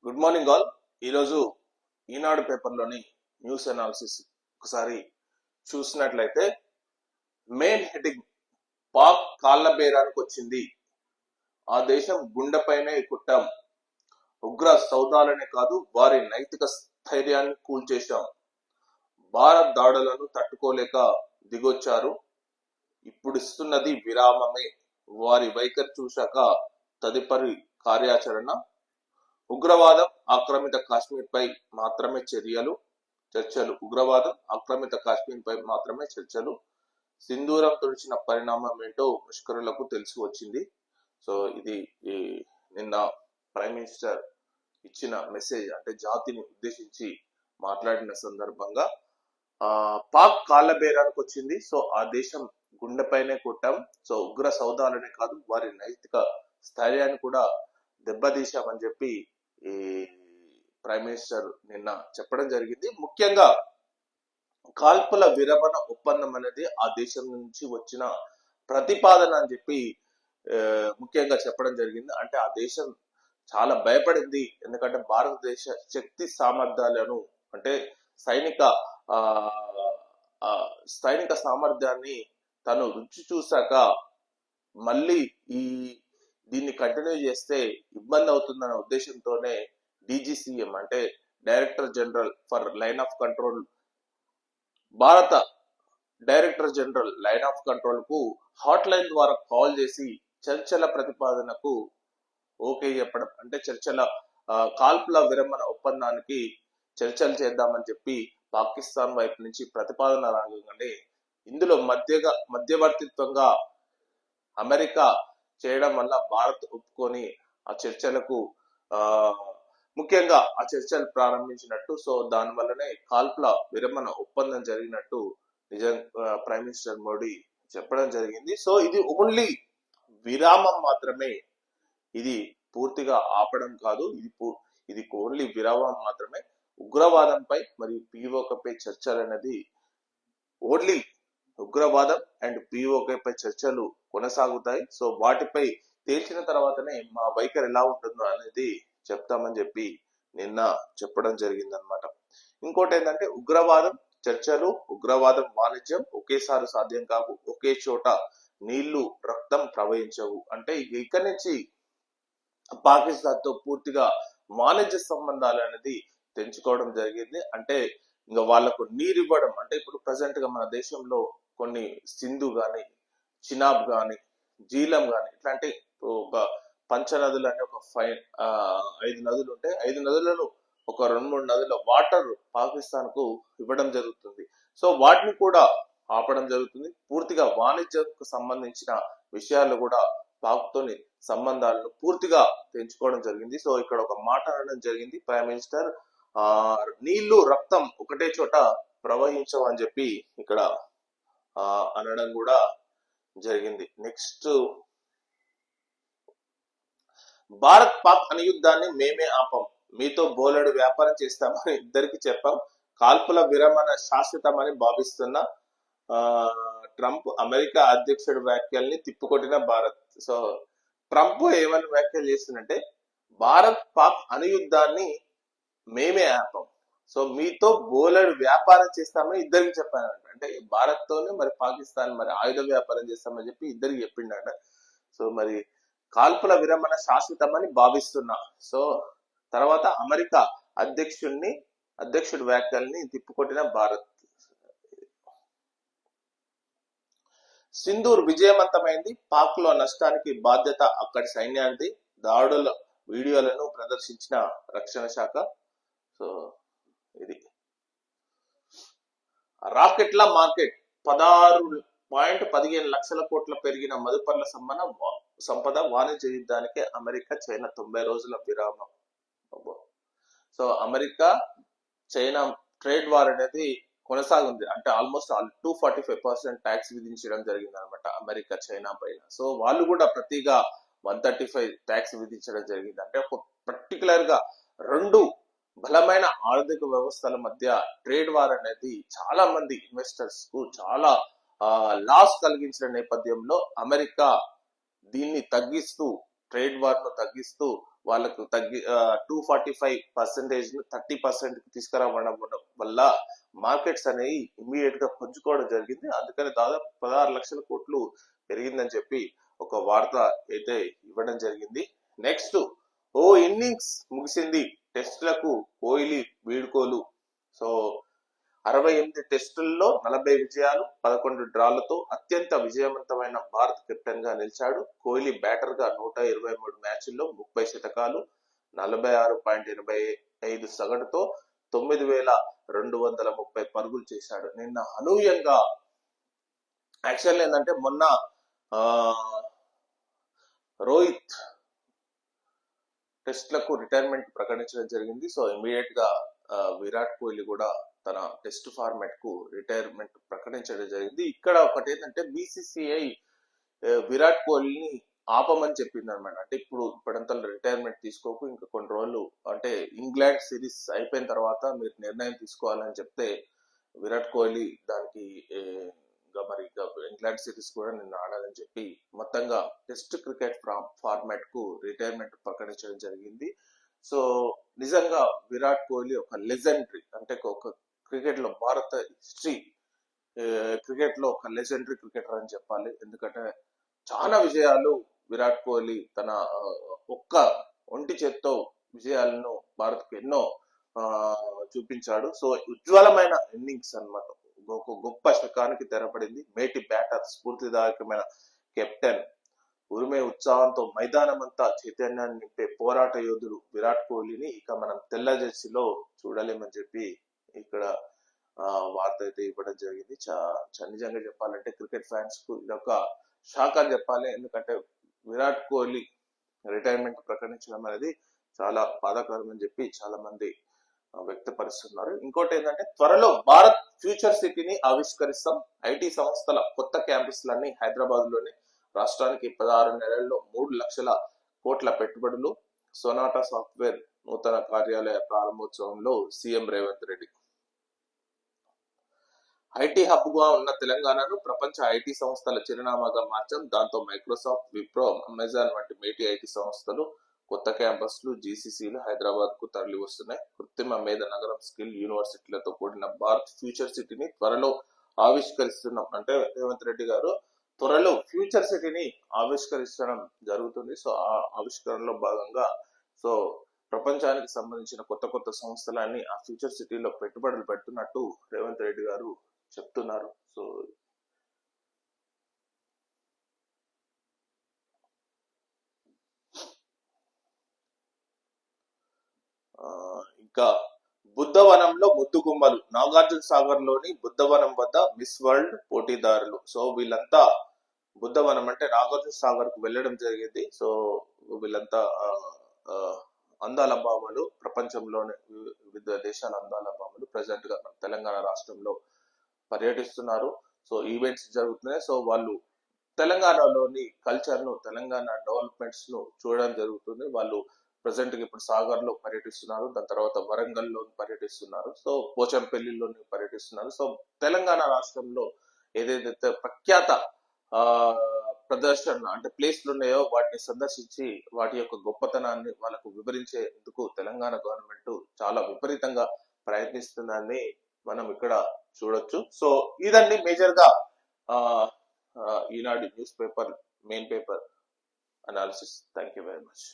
Good morning all. ఈరోజు ఈనాడు పేపర్లోని news analysis ఒకసారి చూసినట్లయితే మెయిన్ హెడ్డింగ్, పాక్ కాళ్ల బేరానికి వచ్చింది, ఆ దేశం గుండెపైనే కుట్టాం, ఉగ్ర సౌదాలనే కాదు వారి నైతిక స్థైర్యాన్ని కూల్చేశాం, భారత్ దాడులను తట్టుకోలేక దిగొచ్చారు, ఇప్పుడిస్తున్నది విరామమే, వారి వైఖరి చూశాక తదుపరి కార్యాచరణ, ఉగ్రవాదం ఆక్రమిత కాశ్మీర్ పై మాత్రమే చర్చలు ఉగ్రవాదం ఆక్రమిత కాశ్మీర్ పై మాత్రమే చర్చలు, సింధూరం తుడిచిన పరిణామం ఏంటో ముష్కరులకు తెలిసి వచ్చింది. సో ఇది నిన్న ప్రైమ్ మినిస్టర్ ఇచ్చిన మెసేజ్, అంటే జాతిని ఉద్దేశించి మాట్లాడిన సందర్భంగా పాక్ కాళ్ళ బేరానికి వచ్చింది, సో ఆ దేశం గుండెపైనే కొట్టాం, సో ఉగ్ర సౌదాలనే కాదు వారి నైతిక స్థైర్యాన్ని కూడా దెబ్బతీశామని చెప్పి ఈ ప్రైమ్ మినిస్టర్ నిన్న చెప్పడం జరిగింది. ముఖ్యంగా కాల్పుల విరమణ ఒప్పందం అనేది ఆ దేశం నుంచి వచ్చిన ప్రతిపాదన అని చెప్పి ముఖ్యంగా చెప్పడం జరిగింది. అంటే ఆ దేశం చాలా భయపడింది, ఎందుకంటే భారతదేశ శక్తి సామర్థ్యాలను, అంటే సైనిక సామర్థ్యాన్ని తను రుచి చూశాక మళ్ళీ దీన్ని కంటిన్యూ చేస్తే ఇబ్బంది అవుతుందన్న ఉద్దేశంతోనే డీజీసీఎం, అంటే director general for line of control, భారత director general line of control కు హాట్ లైన్ ద్వారా కాల్ చేసి చర్చల ప్రతిపాదనకు ఓకే చెప్పడం, అంటే కాల్పుల విరమణ ఒప్పందానికి చర్చలు చేద్దామని చెప్పి పాకిస్తాన్ వైపు నుంచి ప్రతిపాదన రాగానే ఇందులో మధ్యవర్తిత్వంగా అమెరికా చేయడం వల్ల భారత్ ఒప్పుకొని ఆ చర్చలకు ముఖ్యంగా ఆ చర్చలు ప్రారంభించినట్టు, సో దాని వల్లనే కాల్పుల విరమణ ఒప్పందం జరిగినట్టు ప్రైమ్ మినిస్టర్ మోడీ చెప్పడం జరిగింది. సో ఇది ఓన్లీ విరామం మాత్రమే, ఇది పూర్తిగా ఆపడం కాదు, ఇది ఓన్లీ విరామం మాత్రమే. ఉగ్రవాదంపై మరియు పిఓకేపై చర్చలు అనేది ఓన్లీ ఉగ్రవాదం అండ్ పిఓకేపై చర్చలు కొనసాగుతాయి. సో వాటిపై తేల్చిన తర్వాతనే మా వైఖరి ఎలా ఉంటుందో అనేది చెప్తామని చెప్పి నిన్న చెప్పడం జరిగిందనమాట. ఇంకోటి ఏంటంటే ఉగ్రవాదం చర్చలు, ఉగ్రవాదం వాణిజ్యం ఒకేసారి సాధ్యం కావు, ఒకే చోట నీళ్లు రక్తం ప్రవహించవు, అంటే ఇక్కడి నుంచి పాకిస్తాన్ తో పూర్తిగా వాణిజ్య సంబంధాలు అనేది తెంచుకోవడం జరిగింది. అంటే ఇంకా వాళ్లకు నీరు ఇవ్వడం, అంటే ఇప్పుడు ప్రజెంట్ గా మన దేశంలో కొన్ని సింధు గాని, చినాబ్ గాని, జీలం గాని, ఇట్లాంటి ఒక పంచనదులు అనే ఒక 5 నదులు ఉంటే 5 నదులలో ఒక 2-3 నదుల వాటర్ పాకిస్తాన్ కు ఇవ్వడం జరుగుతుంది. సో వాటిని కూడా ఆపడం జరుగుతుంది. పూర్తిగా వాణిజ్యంకు సంబంధించిన విషయాలు కూడా పాక్ తోని సంబంధాలను పూర్తిగా పెంచుకోవడం జరిగింది. సో ఇక్కడ ఒక మాట అనడం జరిగింది ప్రైమ్ మినిస్టర్, నీళ్లు రక్తం ఒకటే చోట ప్రవహించవు అని చెప్పి ఇక్కడ అనడం కూడా జరిగింది. నెక్స్ట్, భారత్ పాక్ అనుయుద్ధాన్ని మేమే ఆపం, మీతో బోలెడు వ్యాపారం చేస్తామని ఇద్దరికి చెప్పాం, కాల్పుల విరమణ శాశ్వతమని భావిస్తున్న ట్రంప్ అమెరికా అధ్యక్షుడి వ్యాఖ్యల్ని తిప్పుకొట్టిన భారత్. సో ట్రంప్ ఏమని వ్యాఖ్యలు చేస్తుందంటే, భారత్ పాక్ అనుయుద్ధాన్ని మేమే ఆపం, సో మీతో బోలెడు వ్యాపారం చేస్తామని ఇద్దరికి చెప్పానంట. అంటే భారత్ తోనే మరి పాకిస్తాన్ మరి ఆయుధ వ్యాపారం చేస్తామని చెప్పి ఇద్దరికి చెప్పిండట. సో మరి కాల్పుల విరమణ శాశ్వతమని భావిస్తున్నా, సో తర్వాత అమెరికా అధ్యక్షుడి వ్యాఖ్యల్ని తిప్పుకొట్టిన భారత్. సింధూర్ విజయవంతమైంది, పాక్ లో నష్టానికి బాధ్యత అక్కడి సైన్యానికి, దాడుల వీడియోలను ప్రదర్శించిన రక్షణ శాఖ. సో ఇది రాకెట్ల మార్కెట్ 16.15 లక్షల కోట్ల పెరిగిన మదుపర్ల సంపద, వాణిజ్య యుద్ధానికి అమెరికా చైనా 90 రోజుల విరామం. So America China trade war అనేది కొనసాగుంది, అంటే ఆల్మోస్ట్ 245% ట్యాక్స్ విధించడం జరిగింది అనమాట అమెరికా చైనా పైన. సో వాళ్ళు కూడా ప్రతిగా 135 ట్యాక్స్ విధించడం జరిగింది. అంటే ఒక పర్టికులర్ గా రెండు బలమైన ఆర్థిక వ్యవస్థల మధ్య ట్రేడ్ వార్ అనేది చాలా మంది ఇన్వెస్టర్స్ కు చాలా లాస్ కలిగించిన నేపథ్యంలో అమెరికా దీన్ని తగ్గిస్తూ, ట్రేడ్ వార్ ను తగ్గిస్తూ వాళ్ళకు తగ్గి 245% 30% తీసుకురావడం వల్ల మార్కెట్స్ అనేవి ఇమీడియట్ గా పుంజుకోవడం జరిగింది. అందుకని దాదాపు 16 లక్షల కోట్లు పెరిగిందని చెప్పి ఒక వార్త అయితే ఇవ్వడం జరిగింది. నెక్స్ట్ ఇన్నింగ్స్ ముగిసింది టెస్టులకు కోహ్లీ వీడ్కోలు. సో 68 టెస్టుల్లో 40 విజయాలు 11 డ్రాలతో అత్యంత విజయవంతమైన భారత్ కెప్టెన్ గా నిలిచాడు. కోహ్లీ బ్యాటర్ గా 123 మ్యాచ్ల్లో 30 శతకాలు 46.85 సగటుతో 9230 పరుగులు చేశాడు. నిన్న అనూహ్యంగా యాక్చువల్ ఏంటంటే మొన్న రోహిత్ టెస్ట్లకు రిటైర్మెంట్ ప్రకటించడం జరిగింది. సో ఇమీడియట్ గా విరాట్ కోహ్లీ కూడా తన టెస్ట్ ఫార్మాట్ కు రిటైర్మెంట్ ప్రకటించడం జరిగింది. ఇక్కడ ఒకటి ఏంటంటే బీసీసీఐ విరాట్ కోహ్లీని ఆపమని చెప్పింది అనమాట. అంటే ఇప్పుడంతా రిటైర్మెంట్ తీసుకోకు, ఇంకా కొన్ని రోజులు అంటే ఇంగ్లాండ్ సిరీస్ అయిపోయిన తర్వాత మీరు నిర్ణయం తీసుకోవాలని చెప్తే విరాట్ కోహ్లీ దానికి మరి ఇంగ్లాండ్ సిరీస్ కూడా నిన్న ఆడాలని చెప్పి మొత్తంగా టెస్ట్ క్రికెట్ ఫార్మాట్ కు రిటైర్మెంట్ ప్రకటించడం జరిగింది. సో నిజంగా విరాట్ కోహ్లీ ఒక లెజెండరీ, అంటే ఒక క్రికెట్ లో భారత హిస్టరీ క్రికెట్ లో ఒక లెజెండరీ క్రికెటర్ అని చెప్పాలి. ఎందుకంటే చాలా విజయాలు విరాట్ కోహ్లీ తన ఒక్క ఒంటి చేత్తో విజయాలను భారత్ కు ఎన్నో చూపించాడు. సో ఉజ్వలమైన ఇన్నింగ్స్ అన్నమాట, ఒక గొప్ప శకానికి తెరపడింది. మేటి బ్యాటర్, స్ఫూర్తిదాయకమైన కెప్టెన్, ఉరిమే ఉత్సాహంతో మైదానమంతా చైతన్యాన్ని నింపే పోరాట యోధుడు విరాట్ కోహ్లీని ఇక మనం తెల్ల జెర్సీలో చూడలేమని చెప్పి ఇక్కడ వార్త అయితే ఇవ్వడం జరిగింది. నిజంగా చెప్పాలంటే క్రికెట్ ఫ్యాన్స్ కు ఇదొక షాక్ అని చెప్పాలి. ఎందుకంటే విరాట్ కోహ్లీ రిటైర్మెంట్ ప్రకటించడం అనేది చాలా బాధాకరం అని చెప్పి చాలా మంది వ్యక్తపరుస్తున్నారు. ఇంకోటి ఏంటంటే త్వరలో భారత్ ఫ్యూచర్ సిటీని ఆవిష్కరిస్తాం. ఐటీ సంస్థల కొత్త క్యాంపస్లన్నీ హైదరాబాద్ లోనే. రాష్ట్రానికి 16 నెలల్లో 3 లక్షల కోట్ల పెట్టుబడులు. సొనాటా సాఫ్ట్వేర్ నూతన కార్యాలయ ప్రారంభోత్సవంలో CM Revanth Reddy. IT hub గా ఉన్న తెలంగాణను ప్రపంచ ఐటీ సంస్థల చిరునామాగా మార్చాం. దాంతో మైక్రోసాఫ్ట్, విప్రో, అమెజాన్ వంటి మేటి ఐటీ సంస్థలు కొత్త క్యాంపస్లు, జీసీసీలు హైదరాబాద్ కు తరలి వస్తున్నాయి. కృత్రిమ మేధ నగరం, స్కిల్ యూనివర్సిటీలతో కూడిన భారత్ ఫ్యూచర్ సిటీని త్వరలో ఆవిష్కరిస్తున్నాం. అంటే రేవంత్ రెడ్డి గారు త్వరలో ఫ్యూచర్ సిటీని ఆవిష్కరించడం జరుగుతుంది. సో ఆ ఆవిష్కరణలో భాగంగా సో ప్రపంచానికి సంబంధించిన కొత్త కొత్త సంస్థలన్నీ ఆ ఫ్యూచర్ సిటీలో పెట్టుబడులు పెడుతున్నట్టు రేవంత్ రెడ్డి గారు చెప్తున్నారు. సో ఇంకా బుద్ధవనంలో ముద్దుగుమ్మలు. నాగార్జున సాగర్ లోని బుద్ధవనం వద్ద మిస్ వరల్డ్ పోటీదారులు. సో వీళ్ళంతా బుద్ధవనం అంటే నాగార్జున సాగర్ కు వెళ్ళడం జరిగింది. సో వీళ్ళంతా అందాల భామలు, ప్రపంచంలోని వివిధ దేశాల అందాల భామలు ప్రెసెంట్ గా మన తెలంగాణ రాష్ట్రంలో పర్యటిస్తున్నారు. సో ఈవెంట్స్ జరుగుతున్నాయి. సో వాళ్ళు తెలంగాణలోని కల్చర్ ను, తెలంగాణ డెవలప్మెంట్స్ ను చూడడం జరుగుతుంది. వాళ్ళు ప్రజెంట్ ఇప్పుడు సాగర్ లో పర్యటిస్తున్నారు, దాని తర్వాత వరంగల్ లో పర్యటిస్తున్నారు, సో పోచంపల్లిలో పర్యటిస్తున్నారు. సో తెలంగాణ రాష్ట్రంలో ఏదైతే ప్రఖ్యాత ప్రదర్శన అంటే ప్లేస్లు ఉన్నాయో వాటిని సందర్శించి వాటి యొక్క గొప్పతనాన్ని వాళ్ళకు వివరించేందుకు తెలంగాణ గవర్నమెంట్ చాలా విపరీతంగా ప్రయత్నిస్తుందని మనం ఇక్కడ చూడొచ్చు. సో ఇదండి మేజర్ గా Eenadu news paper main paper analysis. Thank you very much.